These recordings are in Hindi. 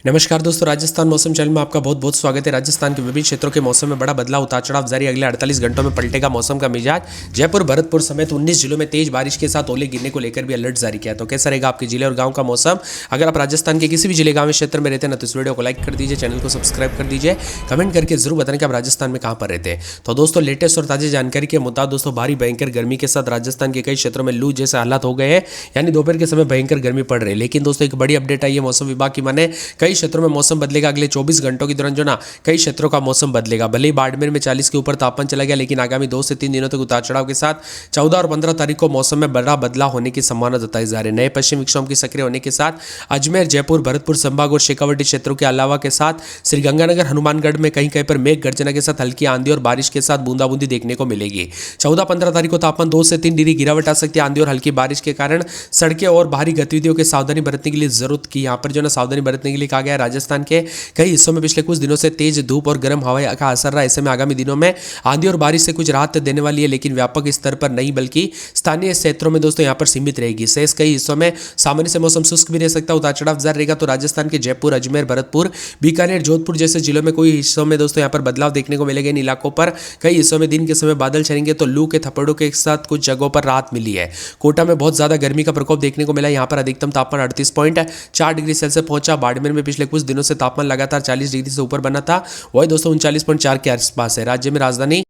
नमस्कार दोस्तों, राजस्थान मौसम चैनल में आपका बहुत बहुत स्वागत है। राजस्थान के विभिन्न क्षेत्रों के मौसम में बड़ा बदलाव उतार चढ़ाव जारी। अगले 48 घंटों में पलटेगा मौसम का मिजाज। जयपुर, भरतपुर समेत 19 जिलों में तेज बारिश के साथ ओले गिरने को लेकर भी अलर्ट जारी किया। तो कैसा रहेगा आपके जिले और गांव का मौसम? अगर आप राजस्थान के किसी भी जिले गांव क्षेत्र में रहते हैं ना, तो इस वीडियो को लाइक कर दीजिए, चैनल को सब्सक्राइब कर दीजिए, कमेंट करके जरूर बताएं कि आप राजस्थान में कहां पर रहते हैं। तो दोस्तों, लेटेस्ट और ताज़ी जानकारी के मुताबिक दोस्तों भारी भयंकर गर्मी के साथ राजस्थान के कई क्षेत्रों में लू जैसे हालात हो गए हैं, यानी दोपहर के समय भयंकर गर्मी पड़ रही है। लेकिन दोस्तों एक बड़ी अपडेट आई है मौसम विभाग की माने कई क्षेत्रों में मौसम बदलेगा। अगले 24 घंटों के दौरान जो ना कई क्षेत्रों का मौसम बदलेगा। भले ही बाड़मेर में 40 के ऊपर तापमान चला गया, लेकिन आगामी 2 से 3 दिनों तक उतार चढ़ाव के साथ 14 और 15 तारीख को मौसम में बड़ा बदलाव होने की संभावना जताई जा रही है। नए पश्चिम विक्षोभ की सक्रिय होने के साथ अजमेर, जयपुर, भरतपुर संभाग और शेखावाटी क्षेत्रों के अलावा के साथ श्रीगंगानगर, हनुमानगढ़ में कहीं कहीं पर मेघ गर्जना के साथ हल्की आंधी और बारिश के साथ बूंदाबूंदी देखने को मिलेगी। 14-15 तारीख को तापमान 2 से 3 डिग्री गिरावट आ सकती है। आंधी और हल्की बारिश के कारण सड़कें और बाहरी गतिविधियों की सावधानी बरतने के लिए जरूरत की यहाँ पर जो ना सावधानी बरतने के लिए कहा गया है। राजस्थान के कई हिस्सों में पिछले कुछ दिनों से तेज धूप और गर्म हवाएं का असर रहा। ऐसे में आगामी दिनों में आंधी और बारिश से कुछ राहत देने वाली है, लेकिन व्यापक स्तर पर नहीं बल्कि स्थानीय क्षेत्रों में दोस्तों यहां पर सीमित रहेगी। शेष कई हिस्सों में सामान्य से मौसम शुष्क भी रह सकता है, उतार चढ़ाव जारी रहेगा। तो राजस्थान के जयपुर, अजमेर, भरतपुर, बीकानेर, जोधपुर जैसे जिलों में कोई हिस्सों में दोस्तों यहां पर बदलाव देखने को मिलेगा। इन इलाकों पर कई हिस्सों में दिन के समय बादल छाएंगे, तो लू के थपड़ों के साथ कुछ जगहों पर राहत मिली है। कोटा में बहुत ज्यादा गर्मी का प्रकोप देखने को मिला। यहां पर अधिकतम तापमान 38.4 डिग्री सेल्सियस पहुंचा। बाड़मेर में पिछले कुछ दिनों से तापमान लगातार 40 डिग्री से ऊपर बना था, वही दोस्तों 39.4 के आसपास है। राज्य में राजधानी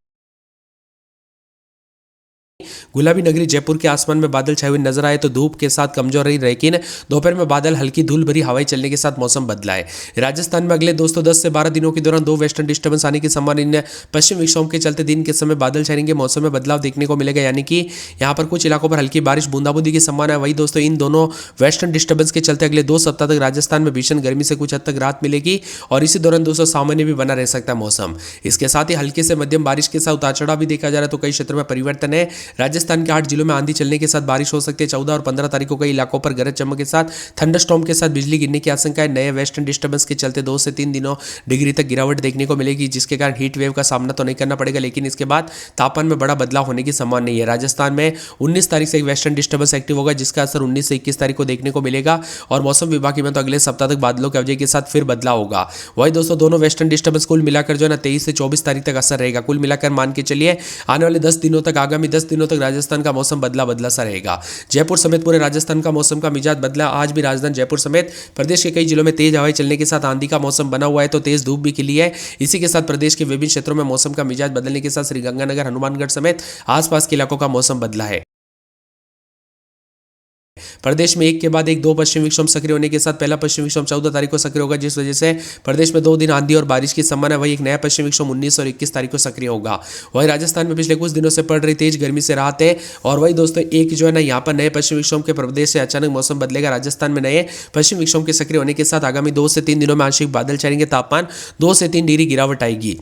गुलाबी नगरी जयपुर के आसमान में बादल छाए हुए नजर आए, तो धूप के साथ कमजोर रही, लेकिन दोपहर में बादल हल्की धूल भरी हवाएं चलने के साथ मौसम बदला है। राजस्थान में अगले दोस्तों 10 से 12 दिनों के दौरान 2 वेस्टर्न डिस्टर्बेंस आने की संभावना। पश्चिम विक्षोभ के चलते दिन के समय बादल छाएंगे, मौसम में बदलाव देखने को मिलेगा, यानी कि यहाँ पर कुछ इलाकों पर हल्की बारिश बूंदाबूंदी की संभावना है। वही दोस्तों इन दोनों वेस्टर्न डिस्टर्बेंस के चलते अगले 2 सप्ताह तक राजस्थान में भीषण गर्मी से कुछ हद तक राहत मिलेगी, और इसी दौरान दोस्तों सामान्य भी बना रह सकता है मौसम। इसके साथ ही हल्के से मध्यम बारिश के साथ उतार चढ़ाव भी देखा जा रहा है, तो कई क्षेत्रों में परिवर्तन है। राजस्थान के 8 जिलों में आंधी चलने के साथ बारिश हो सकती है। 14 और 15 तारीख को कई इलाकों पर गरज चमक के साथ थंडरस्टॉर्म के साथ बिजली गिरने की आशंका है। नए वेस्टर्न डिस्टर्बेंस के चलते 2 से 3 दिनों डिग्री तक गिरावट देखने को मिलेगी, जिसके कारण हीट वेव का सामना तो नहीं करना पड़ेगा, लेकिन इसके बाद तापमान में बड़ा बदलाव होने की संभावना नहीं है। राजस्थान में 19 तारीख से एक वेस्टर्न डिस्टर्बेंस एक्टिव होगा, जिसका असर 19 से 21 तारीख को देखने को मिलेगा, और मौसम विभाग की तो अगले सप्ताह तक बादलों के अवजय के साथ फिर बदलाव होगा। वही दोस्तों दोनों वेस्टर्न डिस्टर्बेंस कुल मिलाकर जो है ना 23 से 24 तारीख तक असर रहेगा। कुल मिलाकर मान के चलिए आने वाले 10 दिनों तक, आगामी 10 दिनों तक राजस्थान का मौसम बदला बदला सा रहेगा। जयपुर समेत पूरे राजस्थान का मौसम का मिजाज बदला। आज भी राजधानी जयपुर समेत प्रदेश के कई जिलों में तेज हवाएं चलने के साथ आंधी का मौसम बना हुआ है, तो तेज धूप भी खिली है। इसी के साथ प्रदेश के विभिन्न क्षेत्रों में मौसम का मिजाज बदलने के साथ श्रीगंगानगर, हनुमानगढ़ समेत आसपास के इलाकों का मौसम बदला है। प्रदेश में एक के बाद एक 2 पश्चिम विक्षोभ सक्रिय होने के साथ पहला पश्चिम विक्षोभ 14 तारीख को सक्रिय होगा, जिस वजह से प्रदेश में 2 दिन आंधी और बारिश की संभावना। वही एक नया पश्चिम विक्षोभ 19 और 21 तारीख को सक्रिय होगा। वही राजस्थान में पिछले कुछ दिनों से पड़ रही तेज गर्मी से राहत है, और वही दोस्तों एक जो है ना यहाँ पर नए पश्चिम विक्षोभ के प्रदेश से अचानक मौसम बदलेगा। राजस्थान में नए पश्चिम विक्षोभ के सक्रिय होने के साथ आगामी 2 से 3 दिनों में आंशिक बादल छाएंगे, तापमान 2 से 3 डिग्री गिरावट आएगी।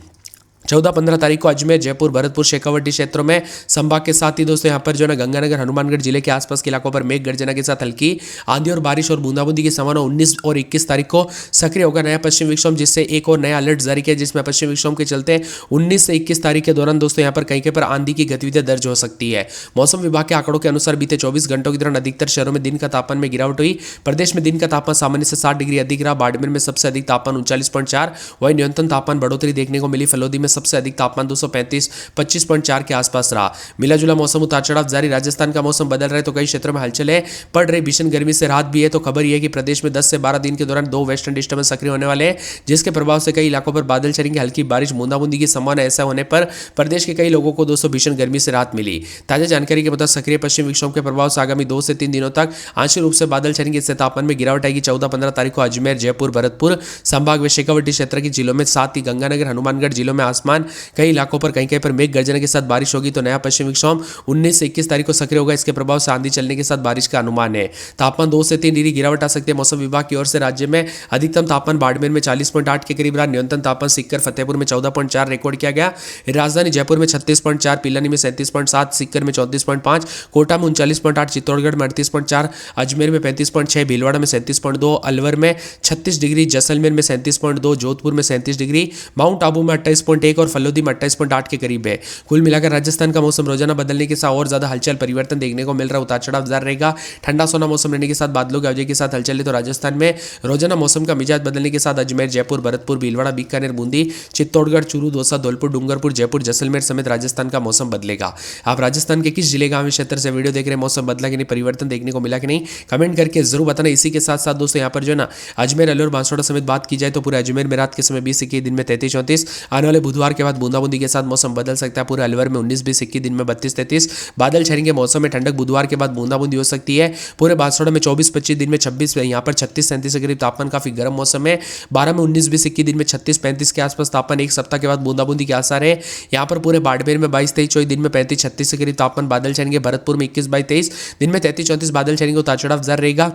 14-15 तारीख को अजमेर, जयपुर, भरतपुर, शेखावाटी क्षेत्रों में संभाग के साथ ही दोस्तों यहाँ पर जो है ना गंगानगर, हनुमानगढ़ जिले के आसपास के इलाकों पर मेघ गर्जना के साथ हल्की आंधी और बारिश और बूंदाबूंदी की संभावना 19 और 21 तारीख को सक्रिय होगा नया पश्चिम विक्षोभ, जिससे एक और नया अलर्ट जारी किया, जिसमें पश्चिम विक्षोभ के चलते 19 से 21 तारीख के दौरान दोस्तों यहाँ पर कहीं कहीं पर आंधी की गतिविधियां दर्ज हो सकती है। मौसम विभाग के आंकड़ों के अनुसार बीते 24 घंटों के दौरान अधिकतर शहरों में दिन का तापमान में गिरावट हुई। प्रदेश में दिन का तापमान सामान्य से 7 डिग्री अधिक रहा। बाड़मेर में सबसे अधिक तापमान 39.4, वही न्यूनतम तापमान बढ़ोतरी देखने को मिली। फलोदी में सबसे अधिक तापमान 25.4 के आसपास रहा। मिला जुला मौसम उतार चढ़ाव जारी। राजस्थान का मौसम बदल रहा है, तो कई क्षेत्रों में हलचल है। पड़ रही भीषण गर्मी से राहत भी है। तो खबर यह है कि प्रदेश में 10 से 12 दिन के दौरान 2 वेस्टर्न डिस्टर्बेंस सक्रिय होने वाले हैं, जिसके प्रभाव से कई इलाकों पर बादल छाएंगे, हल्की बारिश बूंदाबूंदी की संभावना। ऐसा होने पर प्रदेश के कई लोगों को दोस्तों भीषण गर्मी से राहत मिली। ताजा जानकारी के मुताबिक सक्रिय पश्चिम विक्षोभ के प्रभाव से आगामी 2 से 3 दिनों तक आंशिक रूप से बादल छाएंगे, इससे तापमान में गिरावट आएगी। 14-15 तारीख को अजमेर, जयपुर, भरतपुर संभाग व शेखावाटी क्षेत्र के जिलों में, साथ ही गंगानगर, हनुमानगढ़ जिलों में आसमान कई इलाकों पर कहीं कहीं पर मेघ गर्जना के साथ बारिश होगी। तो नया पश्चिम विक्षोभ 19 से 21 तारीख को सक्रिय होगा। इसके प्रभाव से आंधी चलने के साथ बारिश का अनुमान है। तापमान 2 से 3 डिग्री गिरावट आ सकती है। मौसम विभाग की ओर से राज्य में अधिकतम तापमान बाड़मेर में 40.8 के करीब रहा। न्यूनतम तापमान सीकर, फतेहपुर में 14.4 रिकॉर्ड किया गया। राजधानी जयपुर में 36.4, पिलानी में 37.7, सीकर में 34.5, कोटा में 39.8, चित्तौड़गढ़ में 38.4, अजमेर में 35.6, भीलवाड़ा में 37.2, अलवर में 36 डिग्री, जैसलमेर में 37.2, जोधपुर में 37 डिग्री, माउंट आबू में 28.1, 28.1 और फलोदी में 28.8 के करीब है। कुल मिलाकर राजस्थान का मौसम रोजाना बदलने के साथ और ज्यादा हलचल परिवर्तन देखने को मिल रहा है, उतार चढ़ाव जारी रहेगा। ठंडा सोना मौसम रहने के साथ बादलों की आवाजाही के साथ हलचल है। तो राजस्थान में रोजाना मौसम का मिजाज बदलने के साथ अजमेर, जयपुर, भरतपुर, भीलवाड़ा, बीकानेर, बूंदी, चित्तौड़गढ़, चूरू, दौसा, धौलपुर, डूंगरपुर, जयपुर, जैसलमेर समेत राजस्थान का मौसम बदलेगा। आप राजस्थान के किस जिले का क्षेत्र से वीडियो देख रहे हैं, मौसम बदला कि नहीं, परिवर्तन देखने को मिला कि नहीं, कमेंट करके जरूर बताना। इसी के साथ साथ दोस्तों यहाँ पर जो है ना अजमेर, अलवर, बांसवाड़ा समेत बात की जाए तो पूरे अजमेर में रात के समय 20-21, दिन में 33-34, आने वाले बुधवार के बाद बूंदाबूंदी के साथ मौसम बदल सकता है। पूरे अलवर में 19-20-21, दिन में 32-33 बादल छाएंगे। मौसम में ठंडक, बुधवार के बाद बूंदाबूंदी हो सकती है। पूरे बांसवाड़ा में 24-25, दिन में 26, यहाँ पर 36-37 के करीब तापमान, काफी गर्म मौसम है। 12 में 19-20-21, दिन में 36-35 के आसपास तापमान, एक सप्ताह के बाद बूंदाबूंदी के आसार है। यहाँ पर पूरे बाड़मेर में 22-23-24, दिन में 35-36 के करीब तापमान, बादल छाएंगे। भरतपुर में 21-22-23, दिन में 33-34 बादल छाएंगे, उतार चढ़ाव जारी रहेगा।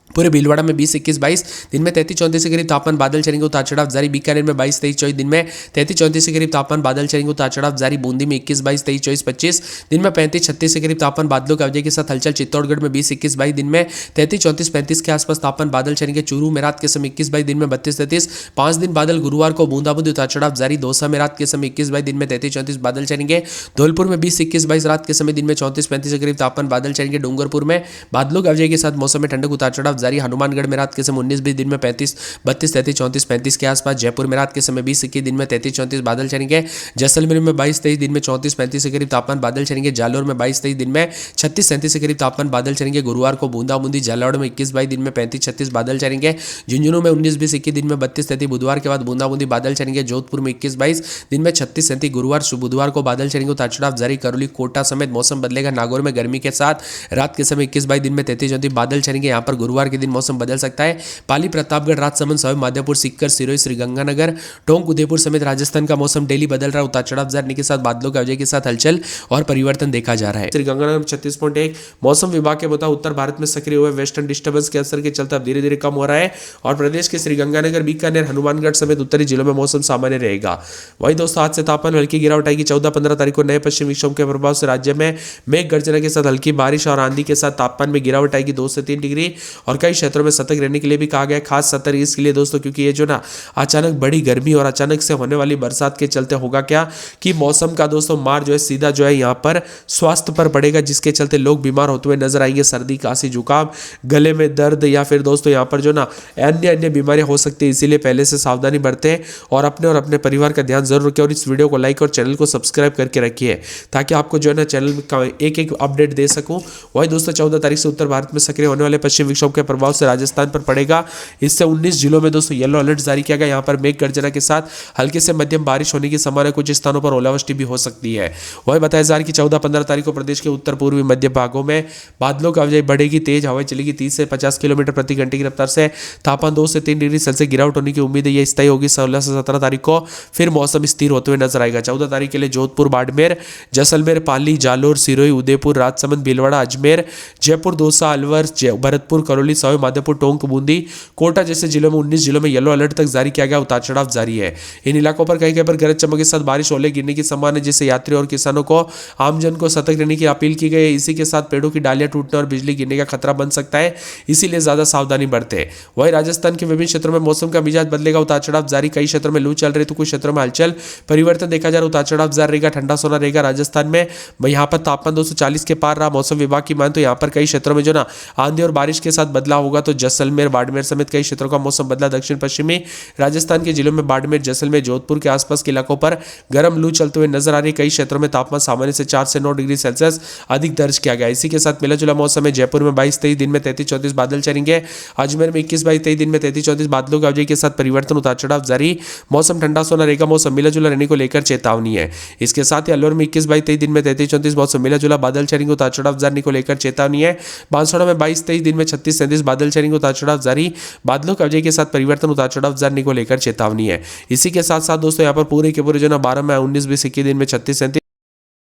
पूरे भीलवाड़ा में 20-21-22, दिन में 33-34 के करीब तापमान, बादल चलेंगे, उतार चढ़ाव जारी। बीकानेर में 22-23-24, दिन में 33-34 के करीब तापमान, बादल चलेंगे, उतार चढ़ाव जारी। बूंदी में 21-22-23-24-25, दिन में 35-36 के करीब तापमान, बादलों की आवाजाही के साथ हलचल। चित्तौड़गढ़ में 20-21-22, दिन में 33-34-35 के आसपास तापमान, बादल चलेंगे। चूरू में रात के समय 21-22, दिन में 32-33, 5 दिन बादल, गुरुवार को बूंदाबूंदी, उतार चढ़ाव जारी। दौसा में रात के समय 21-22, दिन में 33-34 बादल चलेंगे। धौलपुर में 20-21-22, रात के समय दिन में 34-35 के करीब तापमान, बादल चलेंगे। डूंगरपुर में बादलों की आवाजाही के साथ मौसम में ठंडक, उतार चढ़ाव जारी। हनुमानगढ़ में रात के समय 19-20, दिन में 35-32-33-34-35 के आसपास। जयपुर में रात के समय 20-21, दिन में 33-34 बादल चलेंगे। जैसलमेर में 22-23, दिन में 34-35 के करीब तापमान, बादल चलेंगे। जालौर में 22-23, दिन में 36-37 के करीब तापमान, बादल चलेंगे। गुरुवार को बूंदाबूंदी। झालावाड़ में 21-22, दिन में 35-36 बादल चलेंगे। झुंझुनू में 19-20-21, दिन में 32-33 बुधवार के बाद बूंदाबूंदी, बादल चलेंगे। जोधपुर में 21-22, दिन में 36-37 बुधवार को बादल चलेंगे, उतार चढ़ाव जारी। करौली, कोटा समेत मौसम बदलेगा। नागौर में गर्मी के साथ रात के समय 21-22, दिन में 33-34 बादल चलेंगे। यहाँ पर गुरुवार के दिन मौसम बदल सकता है। पाली, प्रतापगढ़, राजसमंद, सवाई माधोपुर, सीकर, सिरोही, श्रीगंगानगर, टोंक, उदयपुर समेत राजस्थान का मौसम डेली बदल रहा है, उतार चढ़ाव जारी के साथ बादलों की आवाजाही के साथ हलचल और परिवर्तन देखा जा रहा है। श्रीगंगानगर में 36.1, मौसम विभाग के मुताबिक उत्तर भारत में सक्रिय हुए वेस्टर्न डिस्टर्बेंस के असर के चलते अब धीरे धीरे कम हो रहा है और प्रदेश के श्रीगंगानगर, बीकानेर, हनुमानगढ़ समेत उत्तरी जिलों में मौसम सामान्य रहेगा। वही दोस्तों आज से तापमान हल्की गिरावट आएगी। 14-15 तारीख को नए पश्चिमी विक्षोभ के प्रभाव से राज्य में मेघ गर्जना के साथ हल्की बारिश और आंधी के साथ तापमान में गिरावट आएगी 2 से 3 डिग्री और कई क्षेत्रों में सतर्क रहने के लिए भी कहा गया है। खास सतर्क इसके लिए दोस्तों क्योंकि ये जो ना अचानक बड़ी गर्मी और अचानक से होने वाली बरसात के चलते होगा क्या कि मौसम का दोस्तों मार जो है सीधा जो है यहाँ पर स्वास्थ्य पर पड़ेगा, जिसके चलते लोग बीमार होते हुए नजर आएंगे। सर्दी, खांसी, जुकाम, गले में दर्द या फिर दोस्तों यहाँ पर जो ना अन्य बीमारियां हो सकती है। इसीलिए पहले से सावधानी बरतें और अपने परिवार का ध्यान जरूर रखें और इस वीडियो को लाइक और चैनल को सब्सक्राइब करके रखिए ताकि आपको जो है ना चैनल का एक अपडेट दे सकूं। वही दोस्तों 14 तारीख से उत्तर भारत में सक्रिय होने वाले पश्चिम विक्षोभ के प्रभाव से राजस्थान पर पड़ेगा। इससे 19 जिलों में दोस्तों येलो अलर्ट जारी किया गया। यहाँ पर मेघ गर्जना के साथ हल्के से मध्यम बारिश होने की संभावना, कुछ स्थानों पर ओलावृष्टि भी हो सकती है। वही बताया जा रहा है कि 14-15 तारीख को प्रदेश के उत्तर पूर्वी मध्य भागों में बादलों की आवाजाही बढ़ेगी, तेज हवाएं चलेगी 30 से 50 किलोमीटर प्रति घंटे की रफ्तार से। तापमान 2 से 3 डिग्री सेल्सियस गिरावट होने की उम्मीद है। यह स्थायी होगी। 16 से 17 तारीख को फिर मौसम स्थिर होते हुए नजर आएगा। 14 तारीख के लिए जोधपुर, बाड़मेर, जैसलमेर, पाली, जालोर, सिरोही, उदयपुर, राजसमंद, भीलवाड़ा, अजमेर, जयपुर, दौसा, अलवर, भरतपुर, करौली, सवाई माधोपुर, टोंक, बूंदी, कोटा जैसे जिलों में 19 जिलों में येलो अलर्ट तक जारी किया गया। उतार चढ़ाव जारी है। इन इलाकों पर कहीं पर गरज चमक के साथ बारिश, ओले गिरने की संभावना है, जिससे यात्रियों और किसानों को, आमजन को सतर्क रहने की अपील की गई है। इसी के साथ पेड़ों की डालियां टूटने और बिजली गिरने का खतरा बन सकता है, इसीलिए ज्यादा सावधानी बरतें। वही राजस्थान के विभिन्न क्षेत्रों में मौसम का मिजाज बदलेगा। उतार चढ़ाव जारी। कई क्षेत्रों में लू चल रही तो कुछ क्षेत्रों में हलचल परिवर्तन देखा जा रहा है। उतार चढ़ाव जारी रहेगा। ठंडा सोना रहेगा। राजस्थान में यहाँ पर तापमान 240 के पार रहा। मौसम विभाग की मान तो यहाँ पर कई क्षेत्रों में जो ना आंधी और बारिश के साथ बदलाव होगा। तो जैसलमेर, बाड़मेर समेत कई क्षेत्रों का मौसम बदला। दक्षिण पश्चिमी राजस्थान के जिलों में बाड़मेर, जैसलमेर, जोधपुर के आसपास के इलाकों पर गर्म लू चलते हुए नजर आ रही। कई क्षेत्रों में तापमान सामान्य से 4 से 9 डिग्री सेल्सियस अधिक दर्ज किया गया। इसी के साथ मिला जुला मौसम है। जयपुर में 22-23, दिन में 33-34 बादल चलेंगे। अजमेर में 21-22-23, दिन में 33-34 बादलों की आवाजाही के साथ परिवर्तन, उतार चढ़ाव जारी। मौसम ठंडा सोना रहेगा। मौसम मिला जुला रहने को लेकर चेतावनी है। इसके साथ ही अलवर में 21-22-23, दिन में 33-34 मौसम मिला जुला बादल चलेंगे। उतार चढ़ाव जारी को लेकर चेतावनी है। बांसवाड़ा में 22-23, दिन में 36-37 बादल चलेंगे। उतार चढ़ाव जारी। बादलों की आवाजाही के साथ परिवर्तन, उतार चढ़ाव जारी को लेकर चेतावनी है। इसी के साथ साथ दोस्तों यहाँ पर पूरे के पूरे जो ना 12 में 19-20-21, दिन में 36-37